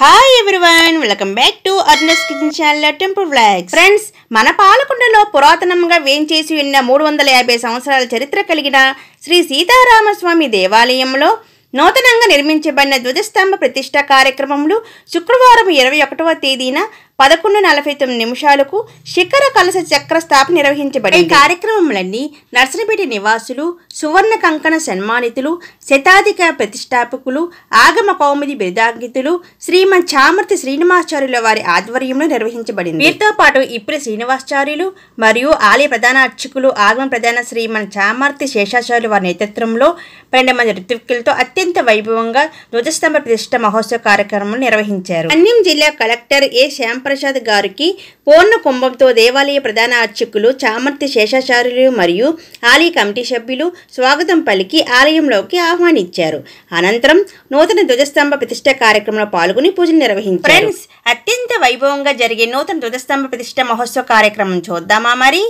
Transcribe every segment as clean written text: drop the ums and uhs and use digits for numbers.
Hi everyone, welcome back to అర్నెస్ kitchen channel temple vlogs. Friends, మన పాలకొండలో పురాతనంగా వేంచేసి ఉన్న 350 సంవత్సరాల చరిత్ర కలిగిన శ్రీ సీతారామస్వామి దేవాలయంలో నూతనంగా నిర్మించబడిన ధ్వజస్తంభ ప్రతిష్ట కార్యక్రమంలో శుక్రవారం 21వ తేదీన 11:49 శిఖర కలశ చక్ర స్థాపన నిర్వహించబడింది. ఈ కార్యక్రమంలోని నర్సనపేట నివాసులు, సువర్ణ కంకణ సన్మానితులు, శతాధిక ప్రతిష్టాపకులు, ఆగమ కౌముది బిరుదాంకితులు శ్రీమన్ చామర్తి శ్రీనివాసాచార్యుల వారి ఆధ్వర్యంలో నిర్వహించబడింది. వీరితో పాటు ఇప్పుడి శ్రీనివాసాచార్యులు మరియు ఆలయ ప్రధాన అర్చకులు, ఆగమ ప్రధాన శ్రీమన్ చామర్తి శేషాచార్యుల వారి నేతృత్వంలో 12 మంది ఋత్విక్కులతో అత్యంత వైభవంగా ధ్వజస్తంభ ప్రతిష్ట మహోత్సవ కార్యక్రమం నిర్వహించారు. అన్యం జిల్లా కలెక్టర్ ఏ శ్యాంప్రసాద్ గారికి పూర్ణ కుంభంతో దేవాలయ ప్రధాన అర్చకులు చామర్తి శేషాచార్యులు మరియు ఆలయ కమిటీ సభ్యులు స్వాగతం పలికి ఆలయంలోకి ఆహ్వానించారు. అనంతరం నూతన ధ్వజస్తంభ ప్రతిష్ట కార్యక్రమంలో పాల్గొని పూజలు నిర్వహించారు. ఫ్రెండ్స్, అత్యంత వైభవంగా జరిగే నూతన ధ్వజస్తంభ ప్రతిష్ట మహోత్సవ కార్యక్రమం చూద్దామా మరి.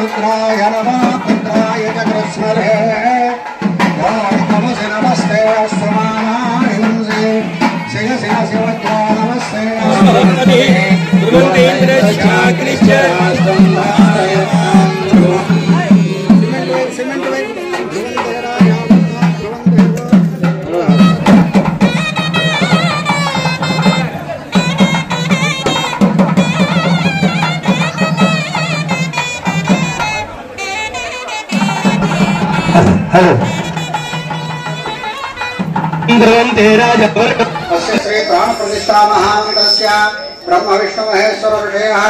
रुद्राय नमः रुद्राय जगृत्स्मरे नमस्ते अश्वमानाय शिव शिव शिवज्ञा नमस्ते हेलो इंद्रम तेरा जबर श्री प्राण प्रतिष्ठा महामंडलस्य ब्रह्म विष्णु महेश्वर विषयः.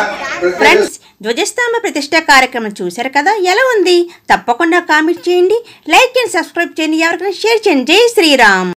ఫ్రెండ్స్, ధ్వజస్తంభ ప్రతిష్ట కార్యక్రమం చూశారు కదా, ఎలా ఉంది? తప్పకుండా కామెంట్ చేయండి, లైక్ చేయండి, సబ్స్క్రైబ్ చేయండి, ఎవరికైనా షేర్ చేయండి. జై శ్రీరామ్.